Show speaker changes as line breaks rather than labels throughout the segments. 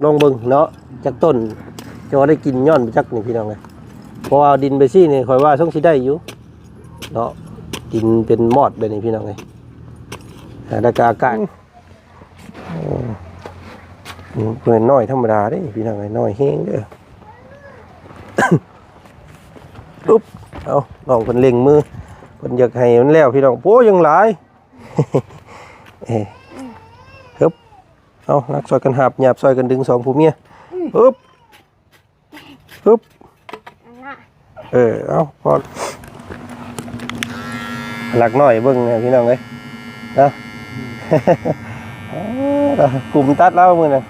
ลองเบิ่งเนาะจักต้นจะว่าได้กินย้อนไปจักนี่พี่น้องเลยเพราะว่าดินไปซี่นี่ข่อยว่าช่องสิได้อยู่เนาะกินเป็นมอดแบบนี้พี่น้องเลยแล้วก็อากาศเพื่อนน้อยธรรมดาเด้พี่น้องเลยน้อยแห้งเด้อ อุ๊บเอาน้องเพิ่นเล็งมือเพิ่นอยากให้มันแล้วพี่น้องโอ้ยังหลาย ฮึบเอานักซอยกันหาบหยาบซอยกันดึงสองผู้เมียฮึบฮึบเอาพอหลักหน่อยเบิ่งเนี่ยพี่น้องเอ้ยนะ กลุ่มตัดแล้วมื้อน่ะ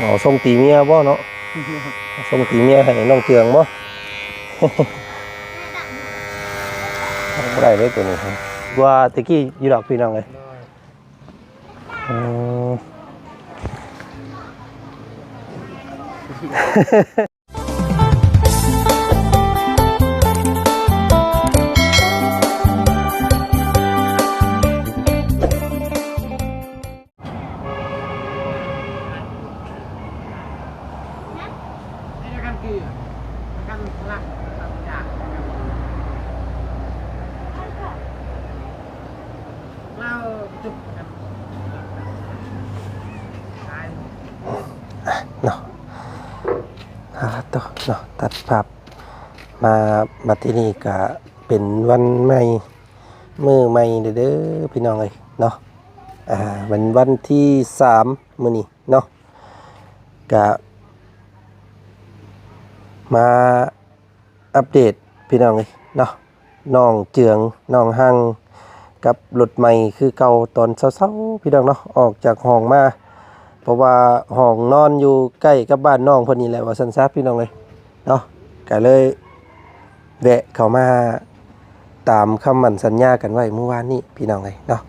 เอาส่งตีเมียบ่เนาะส่งตีเมียให้น้องเตืองบ่ บ่ได้เลยตัวนี้ว่าตะกี้อยู่ดอกพี่น้องเลยเนาะต่อเนาะตัดภาพมาที่นี่ก็เป็นวันใหม่มื้อใหม่เด้อพี่น้องเอ้ยเนาะวันที่3มื้อนี้เนาะก็มาอัปเดตพี่น้องเอ้ยเนาะน้องเจืองน้องหังกับรถใหม่คือเก่าตอนเช้าๆพี่น้องเนาะออกจากห้องมาเพราะว่าห้องนอนอยู่ใกล้กับบ้านน้องเพิ่นนี่แหละว่าซั่นซะพี่น้องเลยเนาะก็เลยแวะเข้ามาตามคำมั่นสัญญากันไว้เมื่อวานนี้พี่น้องเลยเนาะ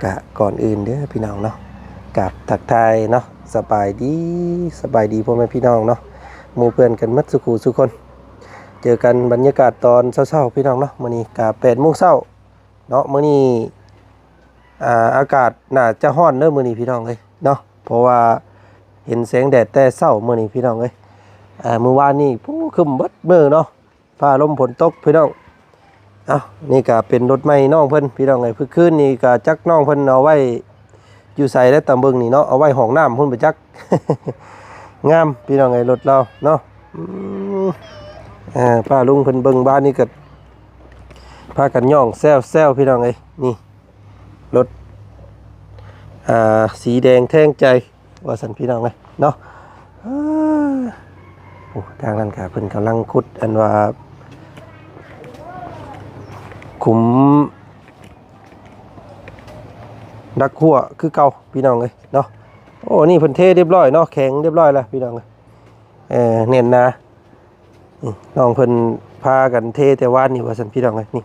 ก็ก่อนอื่นเด้อพี่น้องเนาะกับทักทายเนาะสบายดีพ่อแม่พี่น้องเนาะหมู่เพื่อนกันหมดสุขุสุคนเจอกันบรรยากาศตอนเช้าๆพี่น้องเนาะมื้อนี้ก็8:00 นเนาะมื้อนี้อากาศน่าจะร้อนเด้อมื้อนี้พี่น้องเอ้ยเนาะเพราะว่าเห็นแสงแดดแต่เช้ามื้อนี้พี่น้องเอ้ยมื้อวานนี้ผู้ครึ้มเบิดมื้อเนาะฟ้าลมฝนตกพี่น้องนี่ก็เป็นรถใหม่น้องเพิ่นพี่น้องเอ้ยเพิ่นคืนนี้ก็จักน้องเพิ่นเอาไว้อยู่ไสแล้วตำเบิ่งนี่เนาะเอาไว้ห้องน้ำพุ่นไปจัก งามพี่น้องเอ้ยรถเราเนาะป้าลุงเพิ่นเบิ่งบ้านนี่ก็พากันย่องแซวพี่น้องเอ้ยนี่รถสีแดงแท่งใจว่าสันพี่น้องเลยเนาะทางนั้นค่ะเพิ่นกำลังขุดอันว่าขุมดักหัวคือเก่าพี่น้องเลยเนาะโอ้นี่เพิ่นเทเรียบร้อยเนาะแข็งเรียบร้อยแล้วพี่น้องเลยเน้นนะน้องเพิ่นพากันเทแต่ว่านนี่ว่าสันพี่น้องเลยนี่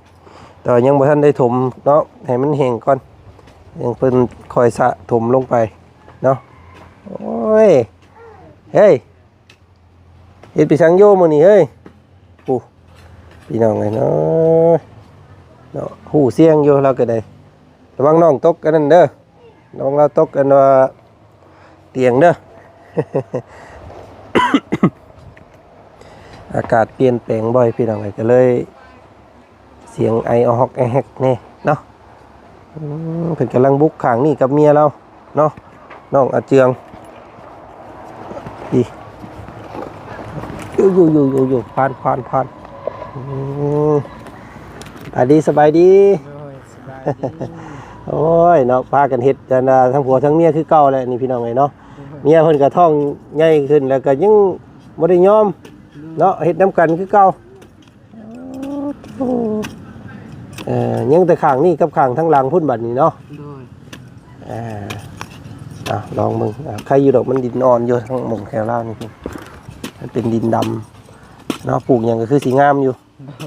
แต่ยังบ่ทันได้ถมเนาะให้มันแห้งก่อนยังเพิ่นคอยสะถมลงไปเนาะโอ้ยเฮ้ยเฮ็ดไปสังโยมื้อนี้เฮ้ยพี่น้องไงเนาะหูเสียงอยู่เราก็ได้ระวังน้องตกกันนั่นเด้อน้องเราตกกันว่าเตียงเด้อ อากาศเปลี่ยนแปลงบ่อยพี่น้องไงก็เลยเสียงไอออกแฮกนี่เนาะเพิ่นกำลังบุกขังนี่กับเมียเราเนาะน้องอาเจืองอยู่ผ่านสบายดีโอ้ยเนาะพากันเฮ็ดกันทั้งผัวทั้งเมียคือเก่าแหละนี่พี่น้องไงเนาะเมียเพิ่นก็ท้องใหญ่ขึ้นแล้วก็ยังบ่ได้ยอมเนาะเฮ็ดน้ำกันคือเก่า ยังแต่ข้างนี่กับข้างทั้งหลังพุ่นบัดนี้เนาะ
โดย
ลองมึงใครอยู่ดอกมันดินอ่อนอยู่ทั้งหม่องแถวล่างนี่มันเป็นดินดำเนาะปลูกอย่างก็คือสีงามอยู่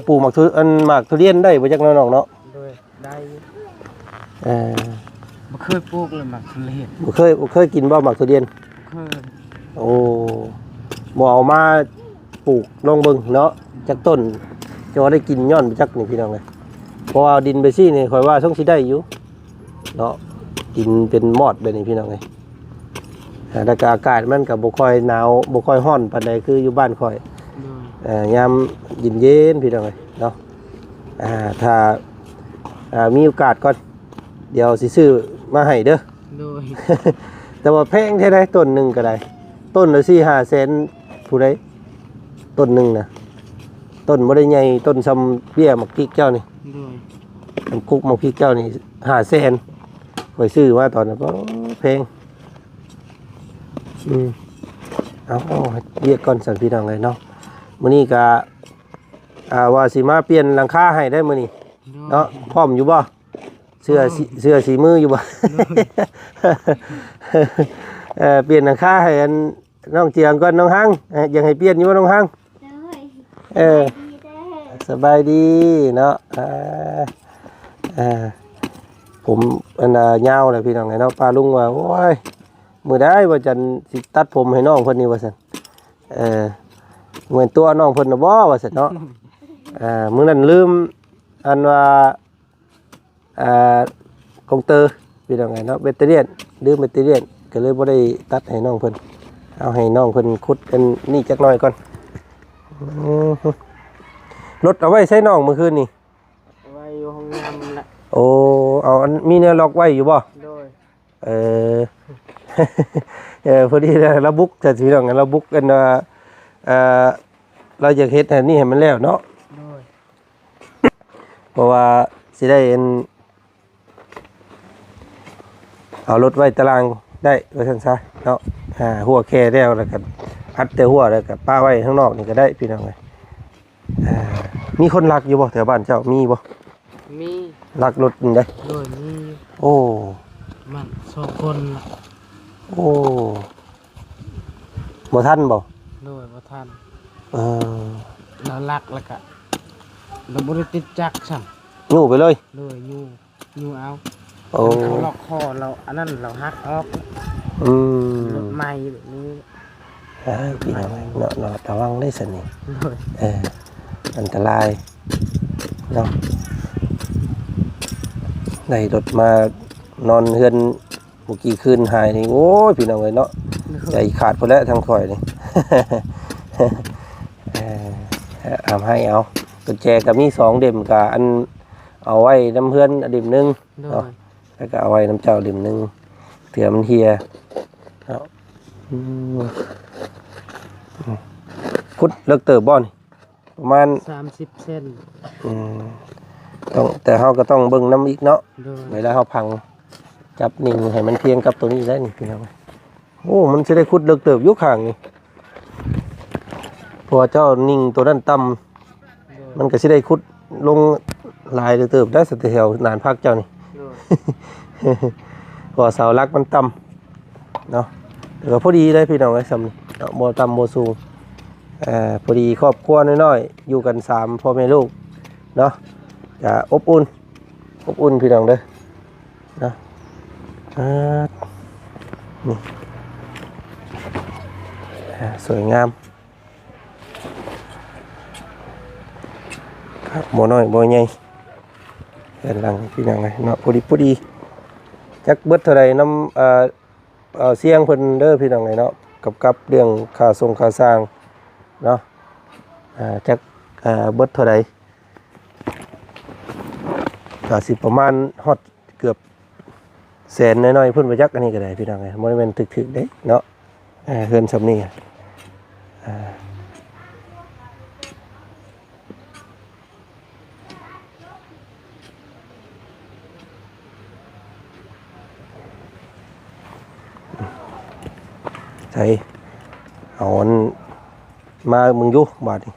ปลูกหมากทุเรียนได้บ่จักน้องเนาะ
โดยได้บ่เคยปลูกเลยหมากทุเรียน
บ่เคยกินบ่หมากทุเรียน
เคย
โอ้บ่เอามาปลูกลองเบิ่งเนาะจักต้นจะว่าได้กินย้อนไปจักนี่พี่น้องเลยเพราะว่าดินไปซี่นี่ข่อยว่าช่องสิได้อยู่เนาะกินเป็นมอดแบบนี้พี่น้องเลยแต่อากาศมันกับบ่ค่อยหนาวบ่ค่อยร้อนปานใดคืออยู่บ้านข่อยยามเย็นๆพี่น้องเลยเนาะถ้ามีโอกาสก็เดี๋ยวสิซื้อมาให้เด้อแต่ว่าแพงแท้ได้ต้นหนึ่งก็ได้ต้นละ4-5 แสนผู้ใดต้นหนึ่งนะต้นบ่ได้ใหญ่ต้นซ้ำเบี้ยหมักพริกเจ้านี่มันกุ๊กหมักพริกเจ้านี่5 แสนข่อยซื้อมาตอนนั้นก็แพงเอาเรียกก่อนสั่นพี่น้องเลยเนาะมื้อนี้ก็ว่าสิมาเปลี่ยนหลังคาให้ได้มื้อนี้เนาะพร้อมอยู่บ่เสื้อสีมืออยู่บ่เปลี่ยนหลังคาให้น้องเจียงก่อนน้องฮังอยากให้เปลี่ยนอยู่บ่น้องฮังสบายดีเนาะผมยาวเลยพี่น้องไงเนาะป้าลุงว่าโอ้ยมือได้ว่าจันสิตัดผมให้น้องเพิ่นนี่ว่าซั่นเหมือนตัวน้องเพิ่นน่ะบ่ว่าซั่นเนาะมื้อนั้นลืมอันว่ากองเตอร์พี่น้องไงเนาะแบตเตอรี่ลืมแบตเตอรี่ก็เลยบ่ได้ตัดให้น้องเพิ่นเอาให้น้องเพิ่นขุดเป็นนี่จักหน่อยก่อนรถเอาไว้ใช้น้องเมื่อคืนนี่
ไว้อยู่ห้องน้ำละ
โอ้เอามีแนวล็อกไว้อยู่บ่
โดย
พอดีเราบุ๊กแต่ทีหลังเราบุ๊กกันว่าเราอยากเฮ็ดอันนี้ให้มันแล้วเนาะเพราะว่าสิได้เอารถไว้ตารางได้ว่าซั่นซะเนาะหัวแค่แล้วก็อัดแต่หัวแล้วก็ป้าไว้ข้างนอกนี่ก็ได้พี่น้องเอ้ยมีคนรักอยู่บ่แถวบ้านเจ้ามีบ่
มี
รักรถนี่ได้
โดยมี
โอ้
มัน2 คน
โอ้บ่ทันบ่
โดยบ่ทันเรารักแล้วก็เราบ่ได้ติดจักซั่น
ยู่ไปเลย
โดยยู่เอาเขาล็อกคอเราอันนั้นเราหักออกรถใหม่แบบนี้
พี่น้องเนาะระวังได้ซั่นนี่อันตรายเนาะได้รถมานอนเฮือนเมื่อกี้คืนหายนี่โอ้ยพี่น้องเอ้ยเนาะใจขาดไปแล้วทางข่อยนี่เอาให้เอากุญแจก็มี2 เล่มกับอันเอาไว้น้ำเพื่อนเล่มนึงเนาะแล้วก็เอาไว้น้ำเจ้าเล่มนึงเถื่อมันเฮียเนาะคุดเลิกเติบบ่อนประมาณ
30 เซน
ต้องแต่เฮาก็ต้องเบิ่งน้ำอีกเนาะเวลาเฮาพังจับนิ่งให้มันเพียงกับตัวนี้ได้นี่พี่น้องโอ้มันสิได้คุดเลิกเติบอยู่ข้างนี่พอเจ้านิ่งตัวนั้นต่ำมันก็สิได้คุดลงลายเติบได้สักแถวนานพักเจ้านี่พอเสาลักมันต่ำเนาะแต่ก็พอดีได้พี่น้องไอ้ซ้ำนี่เนาะบ่ต่ำบ่สูงพอดีครอบครัวน้อยๆอยู่กัน3 พ่อแม่ลูกเนาะจะอบอุ่นพี่น้องเด้อนะนี่สวยงามครับบ่น้อยบ่ใหญ่เป็นหลังพี่น้องไงเนาะพอดีจักเบิดเท่าไรน้ำเสียงเพิ่นเด้อพี่น้องไงเนาะกับเรื่องค่าส่งค่าสร้างเนาะจักเบิดเท่าไรก็สิประมาณฮอดเกือบแสนน้อยๆเพิ่นบ่จักอันนี้ก็ได้พี่น้องไงบ่ได้แม่นถึกๆเด้เนาะเฮือนซำนี้ใช่เอามามึงอยู่บาดนี่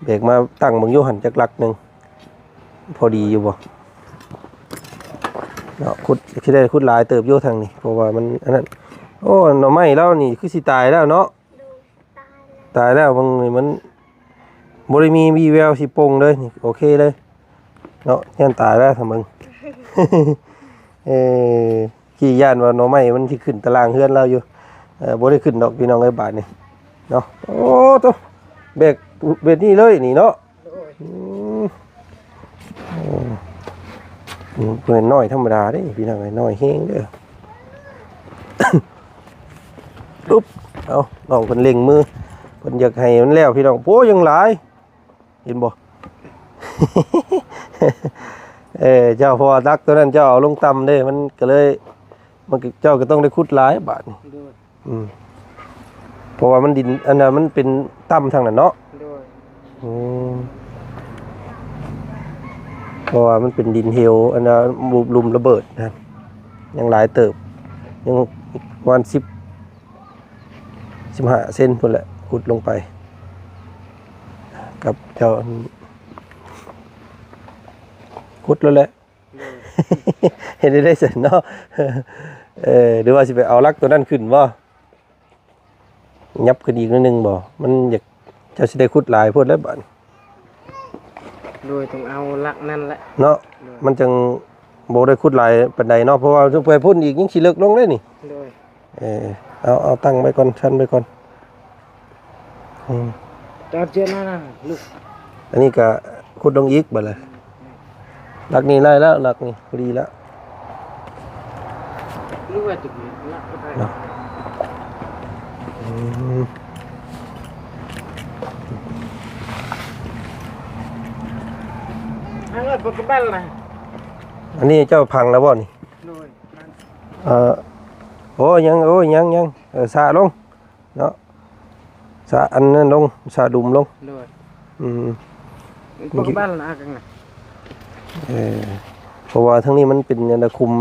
เบรกมาตั้งมึงอยู่หันจักลักนึง พอดีอยู่บ่เนาะขุดสิได้ขุดหลายเติบอยู่ทางนี้เพราะว่ามันอันนั้นโอ้หน่อไม้แล้วนี่คือสิตายแล้วเนาะตายแล้วบางนี่มันบ่ได้มีวีแววสิปงเลยนี่โอเคเลยเนาะยันตายแล้วถ้ามึง ขี้ย่านว่าหน่อไม้มันสิขึ้นตารางเฮือนเราอยู่บ่ได้ขึ้นดอกพี่น้องเอ้ยบาดนี่เนาะโอ้โตเบกนี่เลยนี่เนาะเพิ่นน้อยธรรมดาเด้พี่น้องเอ้ยน้อยแฮงเด้อ อุ๊บเอาน้องเพิ่นเล็งมือเพิ่นอยากให้มันแล้วพี่น้องโอ้ยังหลายเห็นบ่ เจ้าพอดักตัวนั้นเจ้าเอาลงต่ำเด้มันก็เลยมันเจ้าก็ต้องได้ขุดหลายบาทนี่เพราะว่ามันดินอันนั้นมันเป็นต่ำทางนั้นเนาะเพราะว่ามันเป็นดินเฮลอันนั้นลุมระเบิดนะยังหลายเติบยังวัน15 เซนพุ่นแหละขุดลงไปกับเจ้าขุดแล้วแหละ เห็นได้เสร็จเนาะหรือว่าสิไปเอาลักตัวนั้นขึ้นบ่ยับขึ้นอีกนิดนึงบ่มันอยากจะสิได้ขุดหลายพุ่นแล้วบัด
โดยต้องเอาลักนั่นแหละ
เนาะมันจังบ่ได้ขุดหลายปานใดเนาะเพราะว่าต้องไปพุ่นอีกยังสิเลิกลงเลยนี่
โดย
เอาตั้งไว้ก่อนชั้นไว้ก่อน
จอดเจอมานะลูก
อันนี้ก็ขุดลงอีกบัดเลยหลักนี้ไล่แล้วหลักนี้พอดีแล้ว
ลูกว่าจุดนี้ลักก็ได้อันนี้ปกตินะ
อันนี้เจ้าพังแล้วบ่นี่โอ้ยังสะลงเนาะสะอันนั้นลงสะดุมลง
ปกตินะกันนะ
เพราะว่าทั้งนี้มันเป็นอันคุม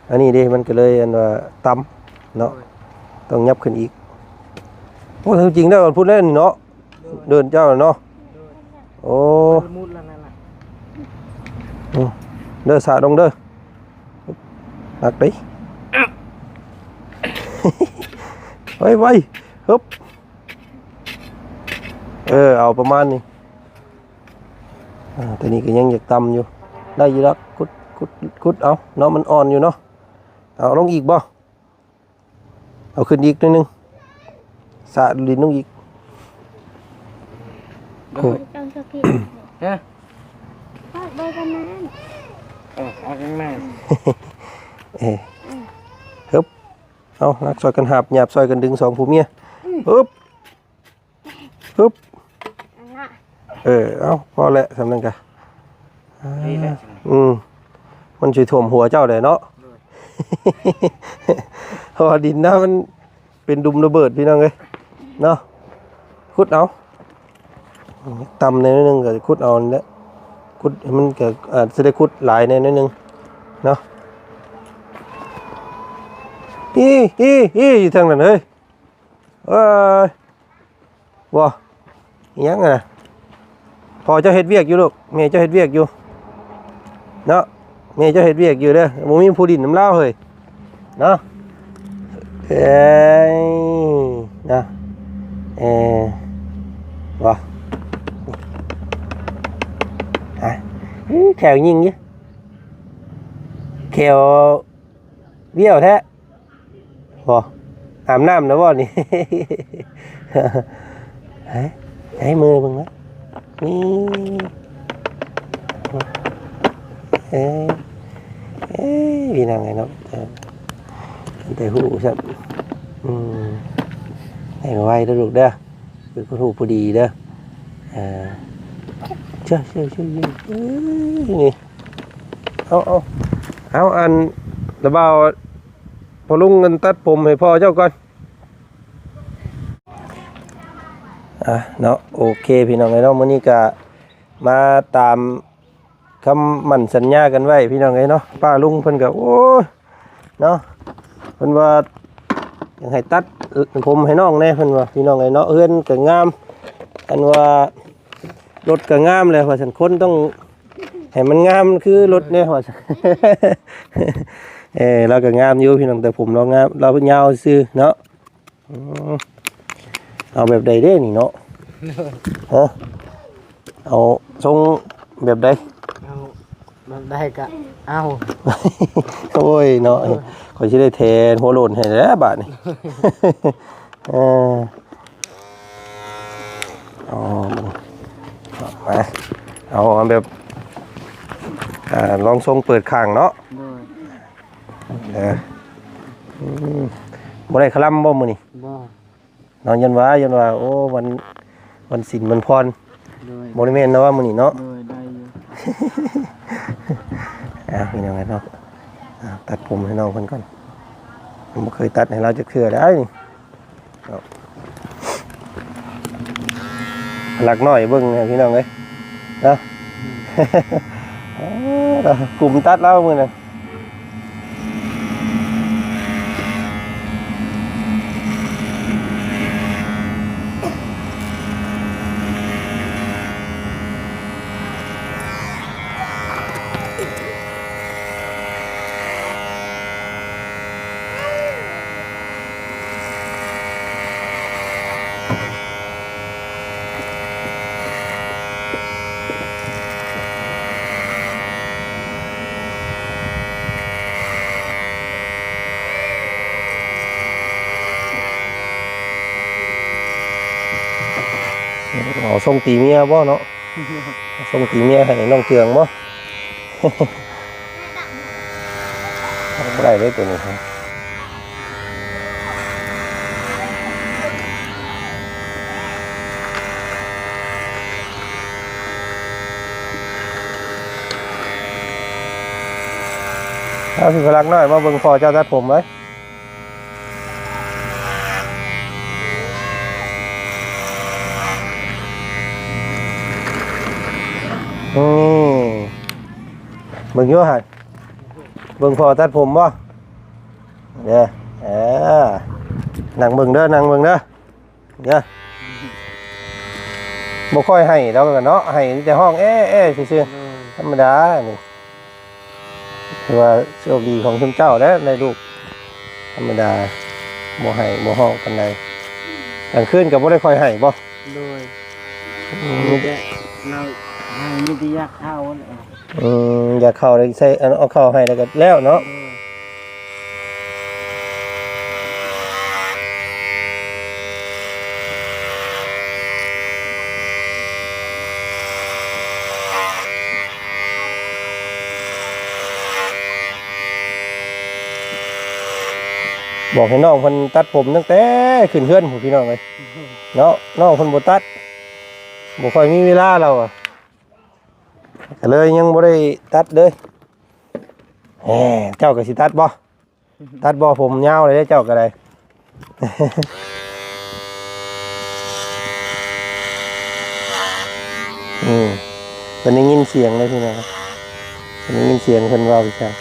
อันนี้เด้มันก็เลยอันว่าต่ำเนาะต้องยับขึ้นอีกโอ้จริงๆแล้วพูดเล่นเนาะเดินเจ้าเนาะโอ้เด้อสะลงเด้อหนักดิไว้ฮึบเอาประมาณนี้แต่นี่ก็ยังอยากต่ำอยู่ได้อยู่แล้วคุดเอาเนาะมันอ่อนอยู่เนาะเอาลงอีกบ่เอาขึ้นอีกนิดนึงสะดินลงอีก
ฮะใบกันนั้น
เอาข้างใน
ฮึบเอานักซอยกันหาบหยาบซอยกันดึงสองผู้เมียฮึบเอาพอแล้วสำนักกันมันช่วยถ่วมหัวเจ้าเลยเนาะเพราะดินนะมันเป็นดุมระเบิดพี่น้องเลยเนาะขุดเอาต่ำในนิดนึงก็ขุดเอาเนี่ยขุดมันก็จะได้ขุดหลายในนิดนึงเนาะอยู่ทางนั้นเลยว้ายังไงพอเจ้าเฮ็ดเวียกอยู่ลูกเมย์เจ้าเฮ็ดเวียกอยู่เนาะเมย์เจ้าเฮ็ดเวียกอยู่เด้อบ่มีผู้ดินน้ำเล่าเฮ้ยเนาะนะว้าแขวยิงยี่แขวเบี้ยวแท้บ่อาบน้ำนะบ่นี่ให้มือมึงนะนี่พี่นางไงเนาะแต่หูใช่ให้มาไว้ด้วยลูกเด้อเป็นคนหูพอดีเด้อเชื่อนี่เอาอันระเบาพอลุงเงินตัดผมให้พ่อเจ้าก่อนเนาะโอเคพี่น้องไงเนาะมื้อนี้ก็มาตามคำมั่นสัญญากันไว้พี่น้องไงเนาะป้าลุงเพิ่นก็โอ้เนาะเพิ่นว่าอยากให้ตัดผมให้น้องแน่เพิ่นว่าพี่น้องไงเนาะเฮือนก็งามอันว่ารถก็งามเลยว่าฉันคนต้อง ให้มันงามคือรถเนี่ยว่า เราก็งามอยู่พี่น้องแต่ผมเรางามเราเป็นยาวซื่อเนาะอืมเอาแบบใดเด้นี่เนาะฮะเอาทรงแบบใด
เอามันได้ก็เอา
โอ้ยเนาะขอยสิได้แทนหัวโลนให้แล้วบาดนี่ เออเอามาเอาแบบลองทรงเปิดข้างเนาะ
โดย
บ่ได้คลำบ่มื้อนี้
บ่
นอนยันว่าโอ้วันศีลมันพร
โดย
บ่ได้แม่นเนาะว่ามื้อนี้เนาะ
โดยได้อยู่
เป็นยังไงเนาะตัดผมให้น้องเพิ่นก่อนผมบ่เคยตัดให้เราจักเทื่อได้นี่หลักน้อยเบิ่งนะพี่น้องเอ้ยเนาะ กลุ่มตัดแล้วมื้อนั้นเอาส่งตีเมียบ่เนาะส่งตีเมียให้น้องเทืองบ่ บ่ได้เลยตัวนี้ครับเอาสิพลักน้อยมาเบิ่งพ่อเจ้าตัดผมไว้เบิ่งอยู่หั่นเบิ่งพ่อตัดผมบ่เด้อนั่งเบิ่งเด้อนั่งเบิ่งเด้อเด้อบ่ค่อยให้ดอกกันเนาะให้แต่ห้องซื่อๆธรรมดานี่คือว่าโชคดีของคุณเจ้าแล้วในลูกธรรมดาบ่ให้บ่ห้องปานใดกลางคืนก็บ่ได้ค่อยให้บ่
โดยมีแต่เราให้มีแต่อยากเข้าเนี่ย
อยากเข้าเลยใส่เอาเข้าให้แล้วก็แล้วเนาะบอกให้น้องเพิ่นตัดผมตั้งแต่ขึ้นเฮือนผู้พี่น้องเลยเนาะน้องเพิ่นบ่ตัดบ่ค่อยมีเวลาเราอ่ะก็เลยยังบ่ได้ตัดเลยเจ้าก็สิตัดบ่ตัดบ่ผมยาวเลยเด้อเจ้าก็ได้ เพิ่นได้ยินเสียงเลยพี่น้องครับเพิ่นได้ยินเสียงเพิ่นเว้าพี่ชาย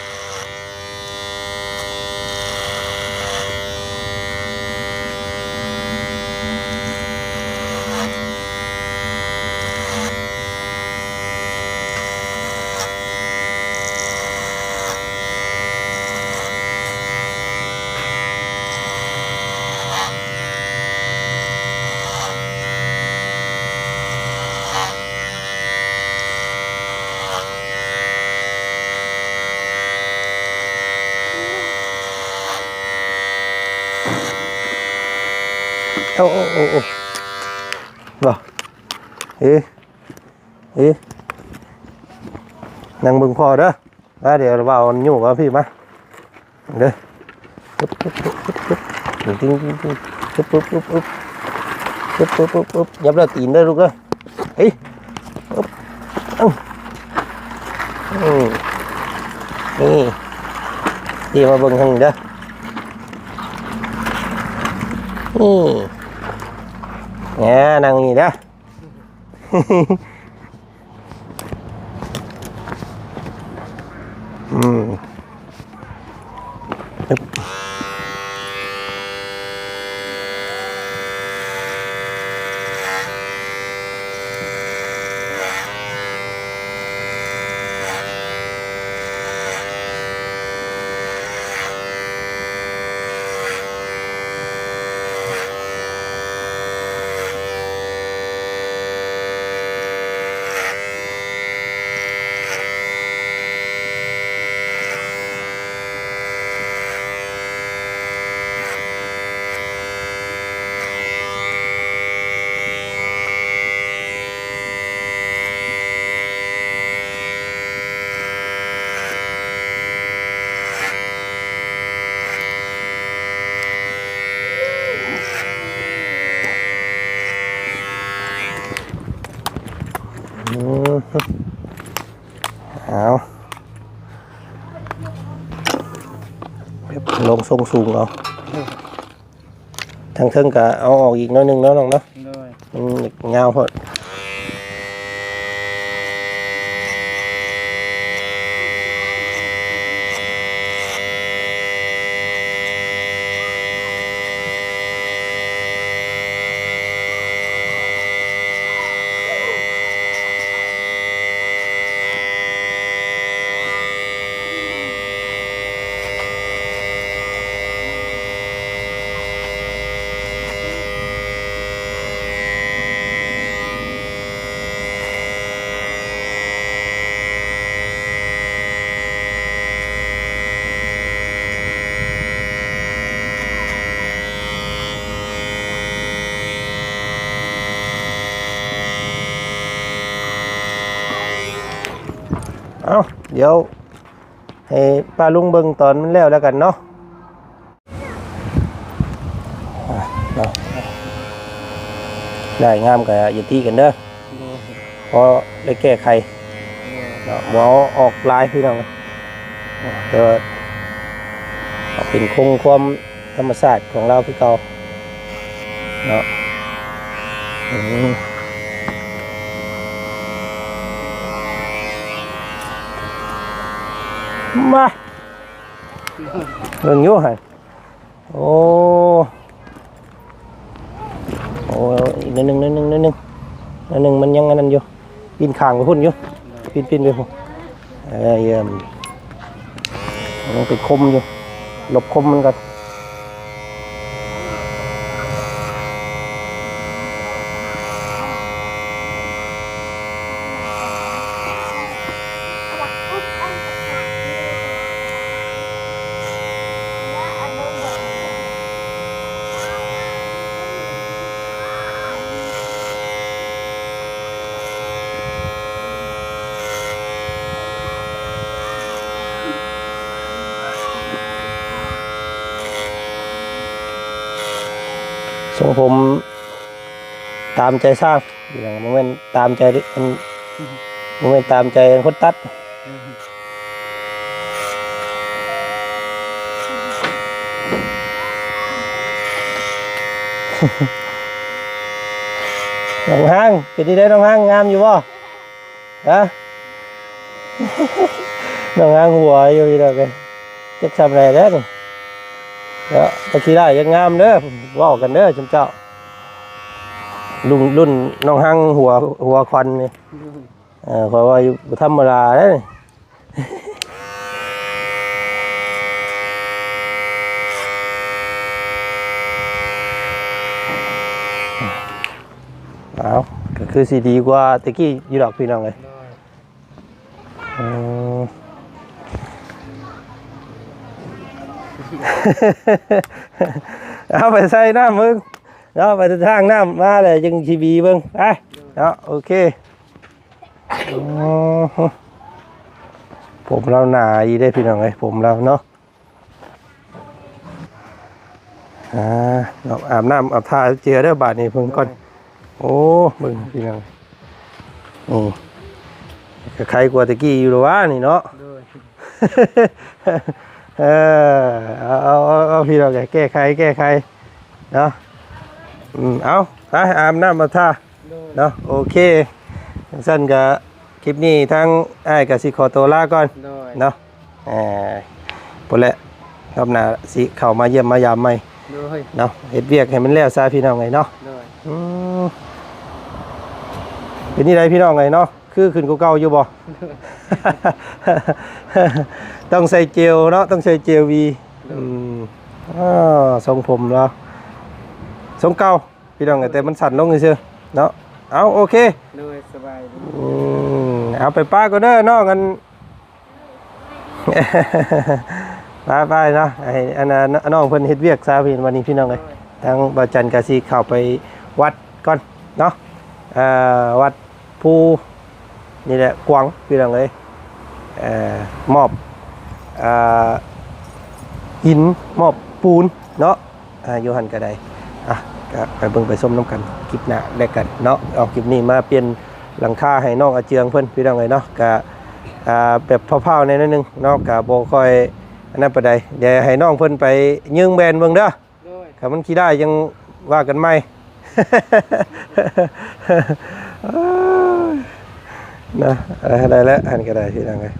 โอ้บ่นั่งเบิ่งพ่อเด้อเดี๋ยวเราเอาอยู่ว่าพี่มาเด้อปึ๊บยับแล้วตีนเด้อลูกเอ้ยปึ๊บนี่ดีมาเบิ่งทางนี้เด้อนี่นั่งนี่เด้อ เ เอาลงทรงสูงเอาทางเทิงก็เอาออกอีกน้อยหนึงเนาะน้องเนาะ
โดย
มันเงาพอดเอาเดี๋ยวให้ป้าลุงเบิ่งตอนมันแล้วแล้วกันเนาะเนาะได้งามกับอย่าตีกันเด้อ
โดย
เพราะได้แก้ไขเนาะบ่เอาออกลายพี่น้องแต่ว่าเอาเป็นคงความธรรมชาติของเราคือเก่าเนาะมาเรื่องอยู่หั่นโอ้อีกนิดนึงมันยังอันนั้นอยู่ปีนข้างไปพุ่นอยู่ปีนไปพุ่นเยี่ยมมันเป็นคมอยู่หลบคมมันกันทรงผมตามใจสร้างอย่างโมเมนต์ตามใจโมเมนต์ตามใจคนตัดน้องห้างเป็นที่ได้น้องห้างงามอยู่บ่ฮะ น้องห้างหัวอยู่ที่เดียวกันจะทำอะไรได้นี่เนาะตะกี้ได้ยังงามเด้อว่ากันเด้อจุ๊เจ้ารุ่นน้องห้างหัวควันนี่เพราะว่าอยู่ธรรมดาเด้อเอาก็คือสีดีกว่าตะกี้อยู่ดอกพี่น้องเลยเอาไปใส่น้ำมึงเนาะไปทางน้ำมาเลยจึงชีบีเบิ้งไปเนาะโอเคผมเราหนาอีได้พี่น้องเลยผมเราเนาะเราอาบน้ำอาบท่าเจียได้บาทนี่เพิ่งก่อนโอ้เบิ้งพี่น้องใครกว่าตะกี้อยู่หรอวะนี่เนาะเอาพี่เราแก้ไขเนาะเอาไปอาบน้ำมาท่าเนาะโอเคสั้นกับคลิปนี้ทั้งไอ้กับสิขอตัวลาก่อนเนาะพอแล้วรอบหน้าสิเข้ามาเยี่ยมมายามใหม่เนาะเฮ็ดเวียกให้มันแล้วซะพี่น้องไงเนาะเป็นนี่ไรพี่น้องไงเนาะคือขึ้นกูเก่าอยู่บ่ ต้องใส่เจลเนาะต้องใส่เจลวีทรงผมแล้วทรงเก่าพี่น้องแต่มันสั่นลงเฉยๆเนาะเอาโอเคสบายเอาไปป้าก็เด้อเนาะกัน ไปเนาะไอ้อันนั้นน้องเพิ่นเฮ็ดเวียกซาพี่วันนี้พี่น้องเลยทางบ่าวจันทร์กะสิเข้าไปวัดก่อนเนาะวัดภูนี่แหละกวางพี่น้องเลยมอบหินมอบปูนเนาะอยู่หันก็ได้ก็ไปเบิ่งไปส้มน้ำกันคลิปหน้าแลกกันเนาะเอาคลิปนี้มาเปลี่ยนหลังคาให้น้องอาเจียงเพิ่นพี่น้องเลยเนาะก็ แบบเผาๆในนิดนึงเนาะก็บ่ค่อยอันนั้นปานใดเดี๋ยวให้น้องเพิ่นไปยิงแบนเบิ่งเด้อ
โดย
ถ้ามันขี้ได้ยังว่ากันใหม่ นะได้แล้วอันก็ได้พี่น้องเอ้ย